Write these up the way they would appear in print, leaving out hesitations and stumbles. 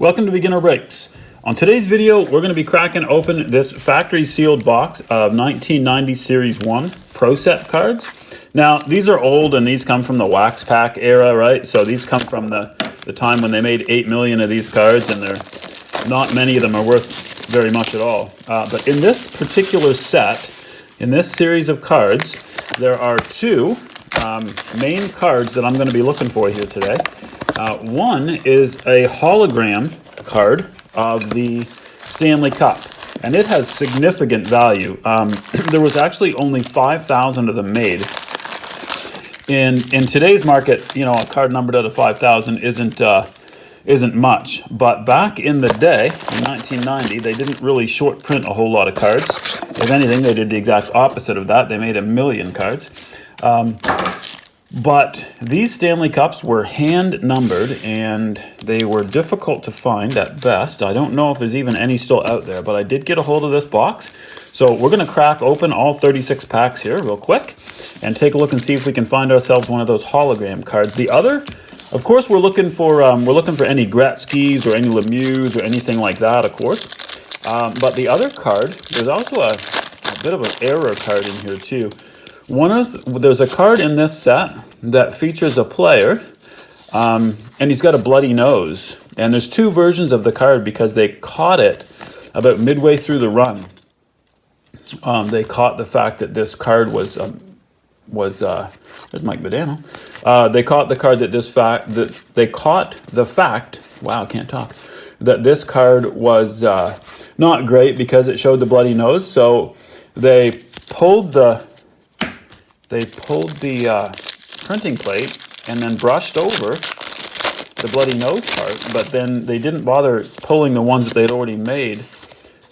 Welcome to Beginner Breaks. On today's video, we're going to be cracking open this factory sealed box of 1990 Series 1 Pro Set cards. Now, these are old and these come from the wax pack era, right? So these come from the time when they made 8 million of these cards, and not many of them are worth very much at all. But in this particular set, in this series of cards, there are two main cards that I'm going to be looking for here today. One is a hologram card of the Stanley Cup, and it has significant value. There was actually only 5,000 of them made. In today's market, you know, a card numbered out of 5,000 isn't much. But back in the day, in 1990, they didn't really short print a whole lot of cards. If anything, they did the exact opposite of that. They made 1 million cards. But these Stanley Cups were hand numbered and they were difficult to find at best. I don't know if there's even any still out there, but I did get a hold of this box. So we're going to crack open all 36 packs here real quick and take a look and see if we can find ourselves one of those hologram cards. The other, of course, we're looking for any Gretzky's or any Lemieux or anything like that, of course. But the other card, there's also a bit of an error card in here too. There's a card in this set that features a player, and he's got a bloody nose. And there's two versions of the card because they caught it about midway through the run. They caught the fact that this card there's Mike Badano. They caught the card wow, I can't talk. That this card was not great because it showed the bloody nose. So they pulled the printing plate and then brushed over the bloody nose part, but then they didn't bother pulling the ones that they'd already made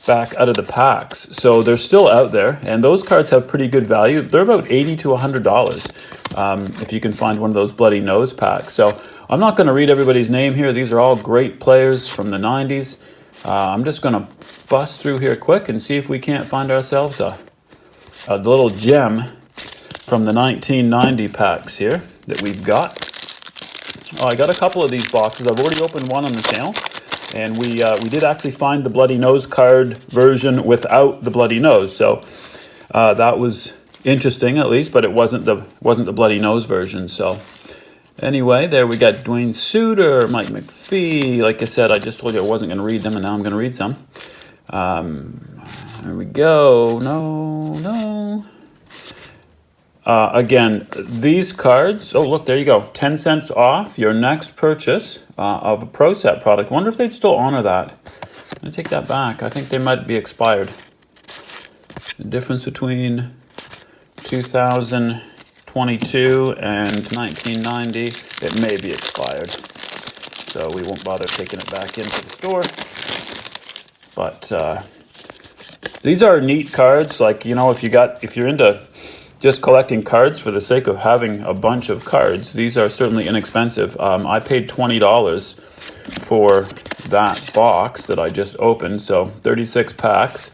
back out of the packs. So they're still out there, and those cards have pretty good value. They're about $80 to $100 if you can find one of those bloody nose packs. So I'm not going to read everybody's name here. These are all great players from the 90s. I'm just going to bust through here quick and see if we can't find ourselves a little gem from the 1990 packs here that we've got. Oh, I got a couple of these boxes. I've already opened one on the channel, and we did actually find the bloody nose card version without the bloody nose. So that was interesting, at least, but it wasn't the bloody nose version. So anyway, there we got Dwayne Suter, Mike McPhee. Like I said, I just told you I wasn't going to read them, and now I'm going to read some. There we go. No. Again, these cards, oh look, there you go, 10 cents off your next purchase of a Pro Set product. Wonder if they'd still honor that. I'm going to take that back. I think they might be expired. The difference between 2022 and 1990, it may be expired. So we won't bother taking it back into the store. But these are neat cards. Like, you know, if you're into just collecting cards for the sake of having a bunch of cards, these are certainly inexpensive. I paid $20 for that box that I just opened, so 36 packs.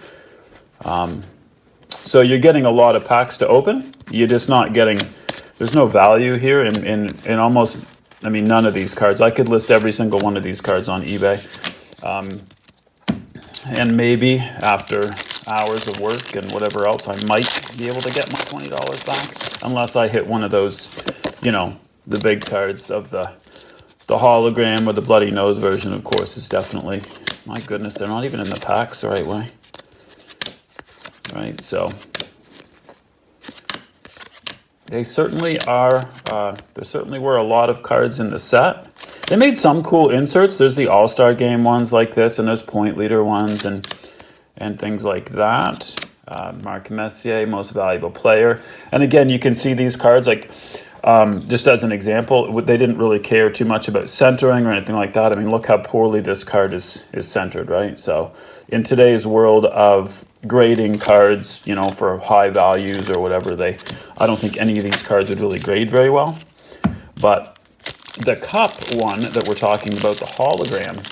So you're getting a lot of packs to open. You're just not getting, there's no value here in almost, I mean, none of these cards. I could list every single one of these cards on eBay. And maybe after hours of work and whatever else, I might be able to get my $20 back, unless I hit one of those, you know, the big cards of the hologram or the bloody nose version, of course, is definitely, my goodness, they're not even in the packs the right way. Right, so they certainly are, there certainly were a lot of cards in the set. They made some cool inserts. There's the All-Star Game ones like this, and there's Point Leader ones and things like that. Mark Messier, Most Valuable Player. And again, you can see these cards, like, just as an example, they didn't really care too much about centering or anything like that. I mean, look how poorly this card is centered, right? So in today's world of grading cards, you know, for high values or whatever, I don't think any of these cards would really grade very well. But the cup one that we're talking about, the hologram,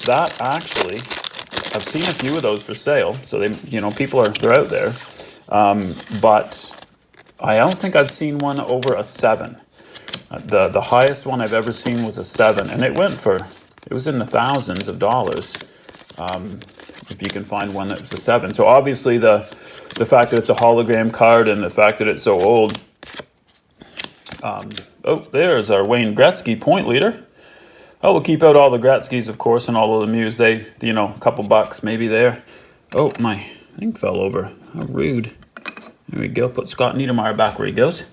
that actually, I've seen a few of those for sale. So they, you know, they're out there. But I don't think I've seen one over a 7. The highest one I've ever seen was a 7, and it went for It was in the thousands of dollars. If you can find one that was a 7. So obviously the fact that it's a hologram card and the fact that it's so old. Oh, there's our Wayne Gretzky point leader. Oh, we'll keep out all the Gretzkys, of course, and all of the Mews. They, you know, a couple bucks maybe there. Oh, my thing fell over. How rude. There we go. Put Scott Niedermayer back where he goes.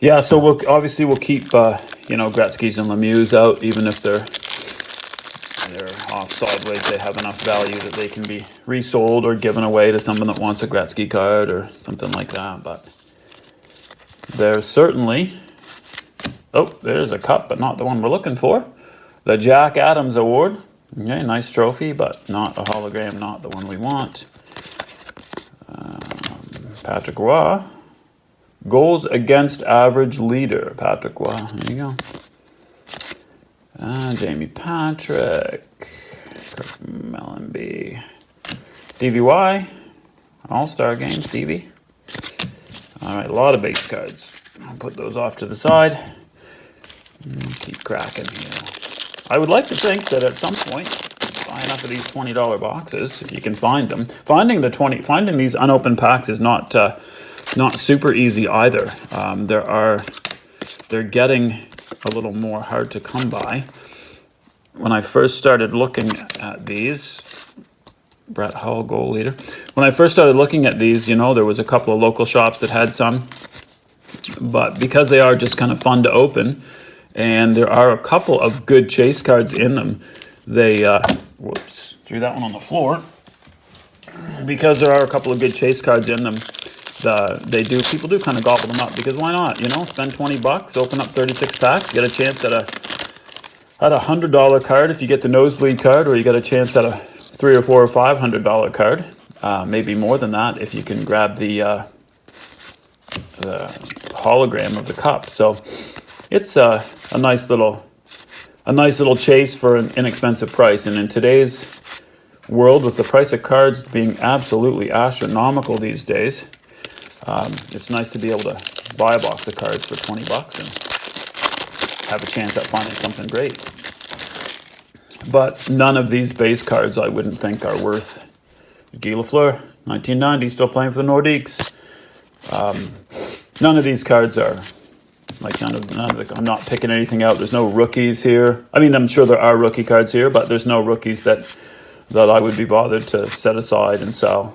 Yeah, so we'll keep, you know, Gretzkys and Lemieux out, even if they're off sideways. They have enough value that they can be resold or given away to someone that wants a Gretzky card or something like that. But there's certainly, oh, there's a cup, but not the one we're looking for. The Jack Adams Award. Okay, nice trophy, but not a hologram, not the one we want. Patrick Roy. Goals against average leader. Patrick Roy. There you go. Jamie Patrick. Kirk Mellenby. DVY. All-Star game, Stevie. All right, a lot of base cards. I'll put those off to the side. Keep cracking here. I would like to think that at some point, buy enough of these $20 boxes, if you can find them. Finding these unopened packs is not super easy either. They're getting a little more hard to come by. When I first started looking at these, Brett Hull, goal leader. When I first started looking at these, you know, there was a couple of local shops that had some, but because they are just kind of fun to open, and there are a couple of good chase cards in them, they, whoops, threw that one on the floor. Because there are a couple of good chase cards in them, people do kind of gobble them up, because why not, you know, spend 20 bucks, open up 36 packs, get a chance at a $100 card if you get the nosebleed card, or you get a chance at a $300 or $400 or $500 card, maybe more than that if you can grab the hologram of the cup. So it's a nice little chase for an inexpensive price. And in today's world, with the price of cards being absolutely astronomical these days, it's nice to be able to buy a box of cards for 20 bucks and have a chance at finding something great. But none of these base cards I wouldn't think are worth. Guy Lafleur, 1990, still playing for the Nordiques. None of these cards are, like, I'm not picking anything out. There's no rookies here. I mean, I'm sure there are rookie cards here, but there's no rookies that I would be bothered to set aside and sell,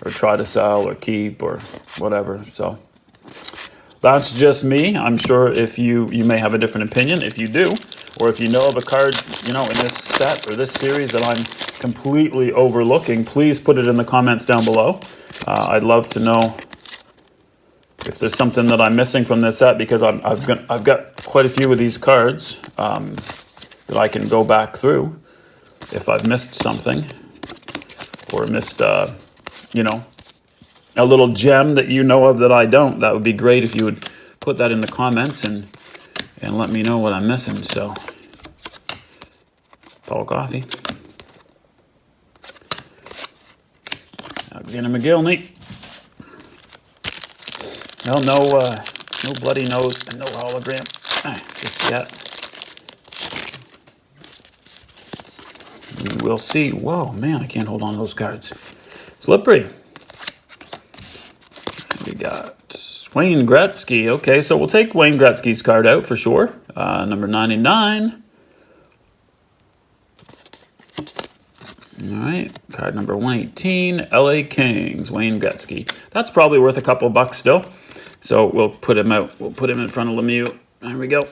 or try to sell or keep or whatever. So that's just me. I'm sure if you may have a different opinion. If you do, or if you know of a card, you know, in this set or this series that I'm completely overlooking, please put it in the comments down below. I'd love to know if there's something that I'm missing from this set, because I've got quite a few of these cards that I can go back through if I've missed something, or missed you know, a little gem that you know of that I don't. That would be great if you would put that in the comments and let me know what I'm missing. So, Paul Coffey, Alexander McGillney. Well, no bloody nose and no hologram. Just yet. We'll see. Whoa, man, I can't hold on to those cards. Slippery. We got Wayne Gretzky. Okay, so we'll take Wayne Gretzky's card out for sure. Number 99. All right, card number 118. LA Kings. Wayne Gretzky. That's probably worth a couple bucks still. So we'll put him out. We'll put him in front of Lemieux. There we go.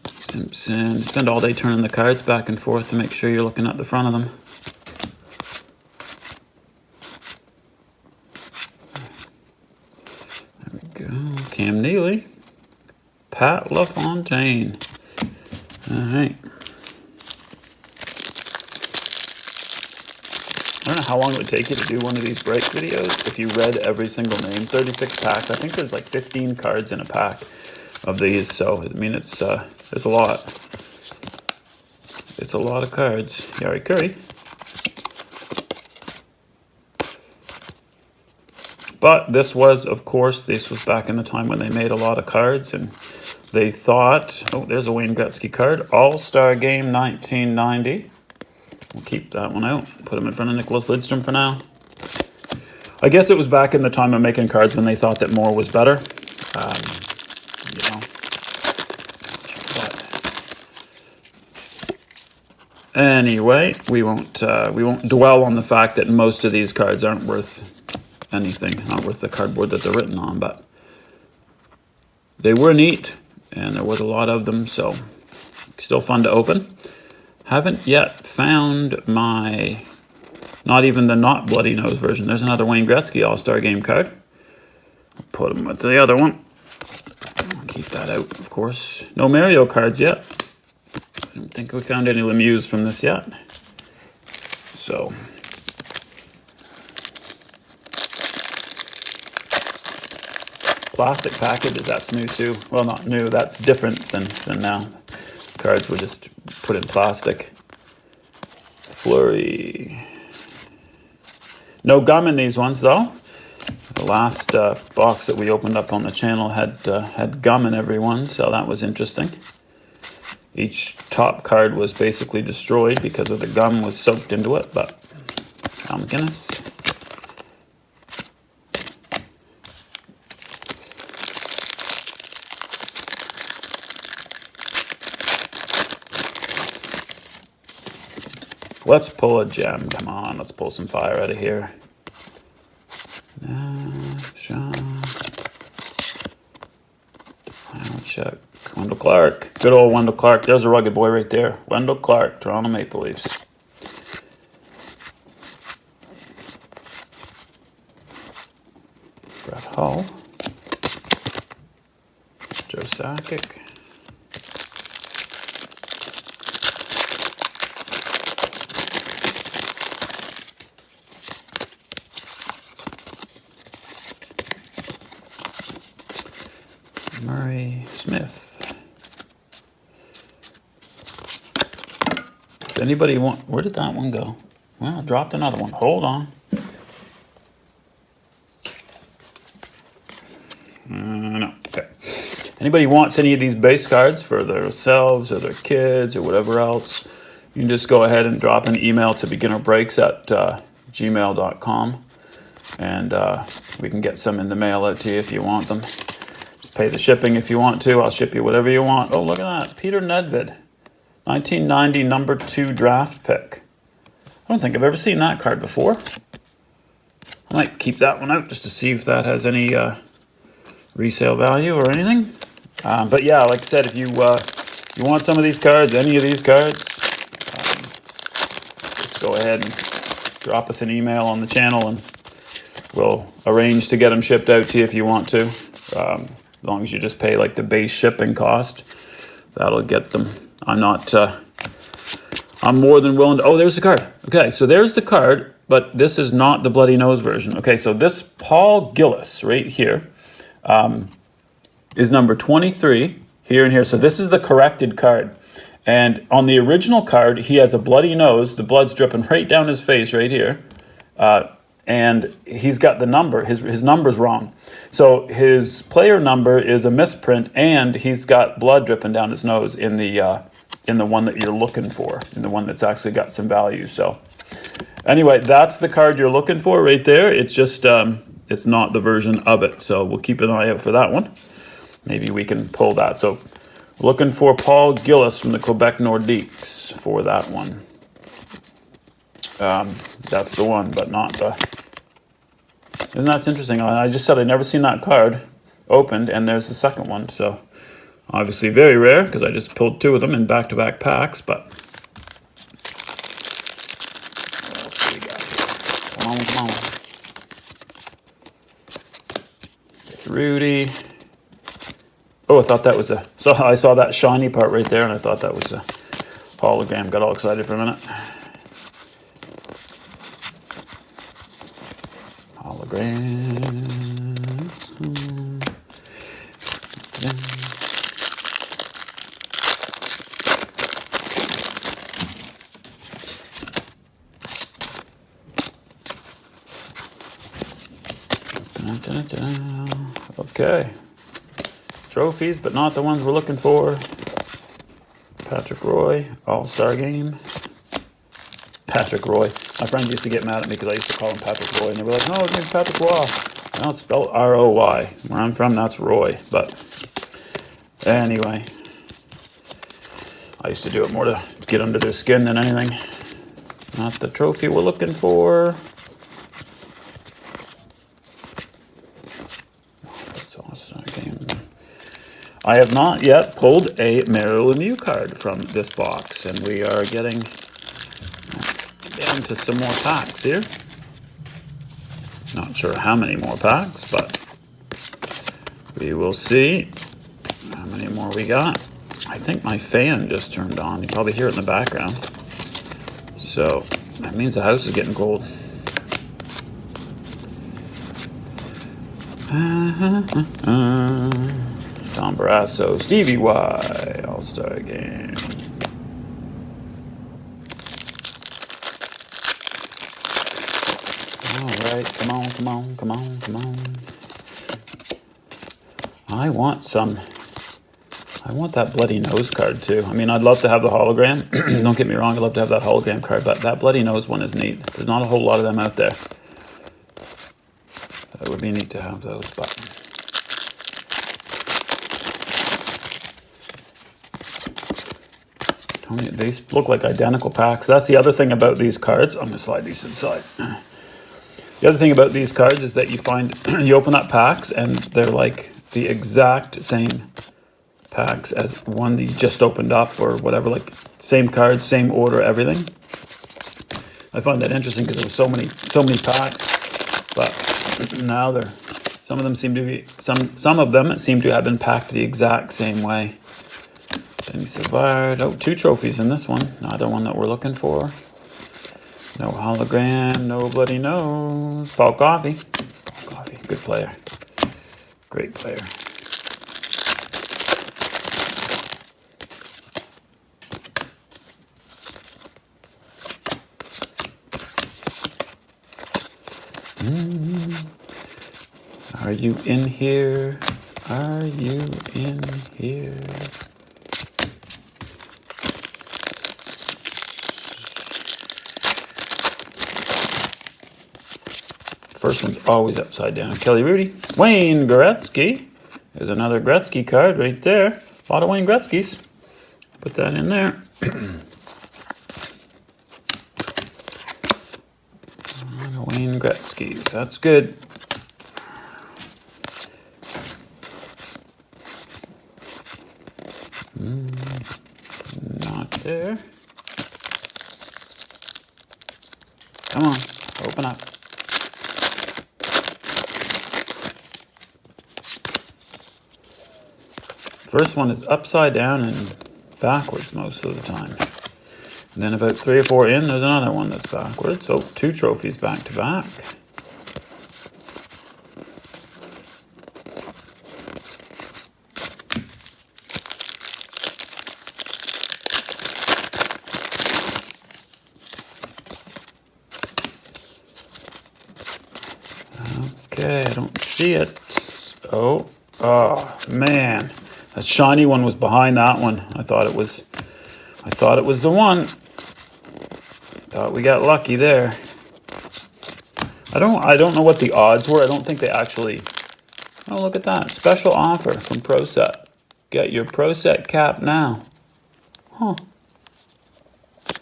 Simpson. Spend all day turning the cards back and forth to make sure you're looking at the front of them. There we go. Cam Neely. Pat LaFontaine. All right. I don't know how long it would take you to do one of these break videos if you read every single name. 36 packs. I think there's like 15 cards in a pack of these. So, I mean, it's a lot. It's a lot of cards. Yari Curry. But this was, of course, this was back in the time when they made a lot of cards, and they thought, oh, there's a Wayne Gretzky card, All-Star Game 1990. We'll keep that one out. Put him in front of Nicholas Lidstrom for now. I guess it was back in the time of making cards when they thought that more was better. You know. But anyway, we won't dwell on the fact that most of these cards aren't worth anything, not worth the cardboard that they're written on, but they were neat, and there was a lot of them, so still fun to open. Haven't yet found my, not even the not bloody nose version. There's another Wayne Gretzky All-Star Game card. Put them with the other one. Keep that out, of course. No Mario cards yet. I don't think we found any Lemieux from this yet. So, plastic packages, that's new too. Well, not new, that's different than now. Cards were just put in plastic. Flurry. No gum in these ones though. The last box that we opened up on the channel had gum in every one, so that was interesting. Each top card was basically destroyed because of the gum was soaked into it, but Al McInnes. Let's pull a gem. Come on, let's pull some fire out of here. Final check. Wendell Clark. Good old Wendell Clark. There's a rugged boy right there. Wendell Clark, Toronto Maple Leafs. Brett Hull. Joe Sakic. Murray Smith. Does anybody want, where did that one go? Well, I dropped another one. Hold on. No. Okay. Anybody wants any of these base cards for themselves or their kids or whatever else, you can just go ahead and drop an email to beginnerbreaks@gmail.com, and we can get some in the mail out to you if you want them. Pay the shipping if you want to. I'll ship you whatever you want. Oh, look at that. Peter Nedved. 1990 number 2 draft pick. I don't think I've ever seen that card before. I might keep that one out just to see if that has any resale value or anything. But yeah, like I said, if you want some of these cards, any of these cards, just go ahead and drop us an email on the channel and we'll arrange to get them shipped out to you if you want to. As long as you just pay like the base shipping cost, that'll get them. I'm more than willing to, oh, there's the card. Okay, so there's the card, but this is not the bloody nose version. Okay, so this Paul Gillis right here is number 23 here and here. So this is the corrected card. And on the original card, he has a bloody nose. The blood's dripping right down his face right here. And he's got the number, his number's wrong. So his player number is a misprint, and he's got blood dripping down his nose in the one that you're looking for, in the one that's actually got some value. So anyway, that's the card you're looking for right there. It's just, it's not the version of it. So we'll keep an eye out for that one. Maybe we can pull that. So looking for Paul Gillis from the Quebec Nordiques for that one. That's the one, but not the... And that's interesting. I just said I'd never seen that card opened, and there's the second one. So obviously very rare because I just pulled 2 of them in back-to-back packs. But what else do we got here? Come on. Rudy. Oh, I thought that was a... So I saw that shiny part right there, and I thought that was a hologram. Got all excited for a minute. Okay. Trophies, but not the ones we're looking for. Patrick Roy, All-Star Game. Patrick Roy. My friend used to get mad at me because I used to call him Patrick Roy, and they were like, no, it's named Patrick Roy. I don't spell R-O-Y. Where I'm from, that's Roy. But anyway, I used to do it more to get under their skin than anything. Not the trophy we're looking for. That's All-Star Game. I have not yet pulled a Merrill Lemieux card from this box, and we are getting down to some more packs here. Not sure how many more packs, but we will see how many more we got. I think my fan just turned on. You probably hear it in the background. So that means the house is getting cold. Tom Barrasso, Stevie Y, All-Star Game. All right, come on, come on, come on, come on. I want that bloody nose card too. I mean, I'd love to have the hologram. Don't get me wrong, I'd love to have that hologram card, but that bloody nose one is neat. There's not a whole lot of them out there. It would be neat to have those, but Tony, these look like identical packs. That's the other thing about these cards. I'm gonna slide these to the side. The other thing about these cards is that you find you open up packs and they're like the exact same packs as one that you just opened up or whatever, like same cards, same order, everything. I find that interesting because there were so many packs, but now some of them seem to have been packed the exact same way. Denny Savard, 2 trophies in this one, neither one that we're looking for. No hologram, no bloody nose. Paul Coffey, good player, great player. Are you in here? Are you in here? First one's always upside down. Kelly Rudy. Wayne Gretzky. There's another Gretzky card right there. A lot of Wayne Gretzkys. Put that in there. Wayne Gretzky's. That's good. Not there. Come on, open up. First one is upside down and backwards most of the time. And then about 3 or 4 in, there's another one that's backwards. So 2 trophies back to back. Okay, I don't see it. Oh man. That shiny one was behind that one. I thought it was the one. Thought we got lucky there. I don't know what the odds were. I don't think they actually. Oh, look at that. Special offer from ProSet. Get your ProSet cap now. Huh.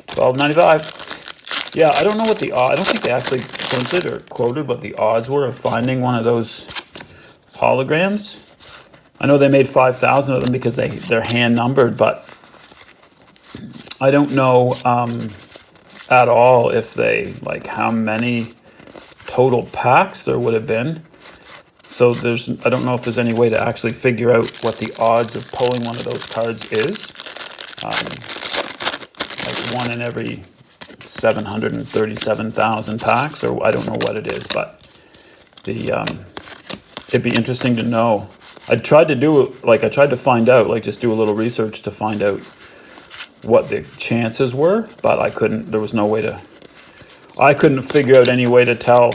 $12.95. Yeah, I don't know what the odds. I don't think they actually printed or quoted what the odds were of finding one of those holograms. I know they made 5,000 of them because they're hand numbered, but I don't know at all if they, like, how many total packs there would have been. So I don't know if there's any way to actually figure out what the odds of pulling one of those cards is. Like 1 in every 737,000 packs, or I don't know what it is, but it'd be interesting to know. I tried to find out, like, just do a little research to find out what the chances were, but I couldn't. There was no way to. I couldn't figure out any way to tell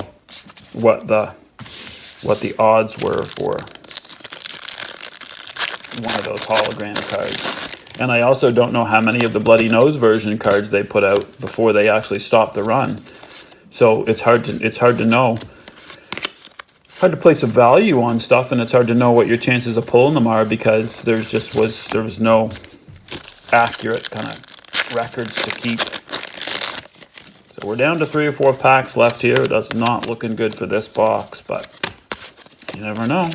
what the odds were one of those hologram cards. And I also don't know how many of the Bloody Nose version cards they put out before they actually stopped the run. So it's hard to know. Hard to place a value on stuff, and it's hard to know what your chances of pulling them are because there was no accurate kind of records to keep. So we're down to 3 or 4 packs left here. That's not looking good for this box, but you never know.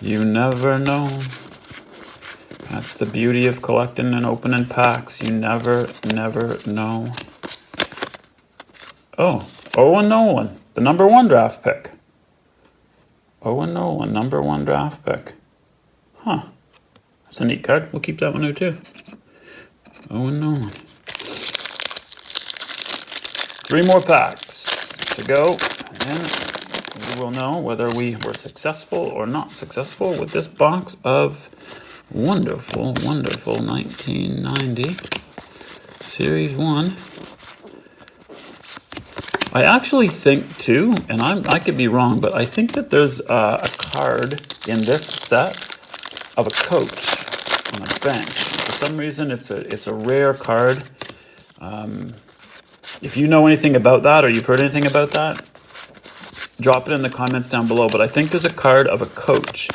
You never know. That's the beauty of collecting and opening packs. You never know. Oh, Owen Nolan, the number 1 draft pick. Owen Nolan, number 1 draft pick. Huh. That's a neat card. We'll keep that one there too. Owen Nolan. 3 more packs to go. And then we will know whether we were successful or not successful with this box of wonderful 1990 Series 1. I actually think too, and I could be wrong, but I think that there's a card in this set of a coach on a bench. For some reason, it's a rare card. If you know anything about that or you've heard anything about that, drop it in the comments down below. But I think there's a card of a coach,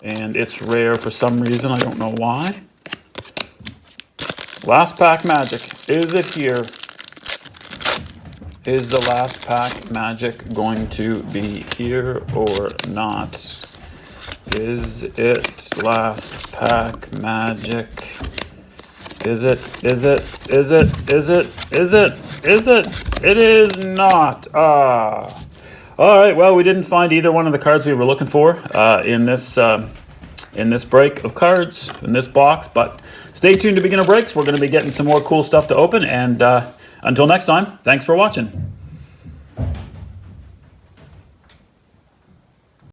and it's rare for some reason. I don't know why. Last pack magic. Is it here? Is the last pack magic going to be here or not? Is it last pack magic? Is it? It is not. All right, well, we didn't find either one of the cards we were looking for in this break of cards, in this box, but stay tuned to Beginner Breaks. We're going to be getting some more cool stuff to open, and until next time, thanks for watching.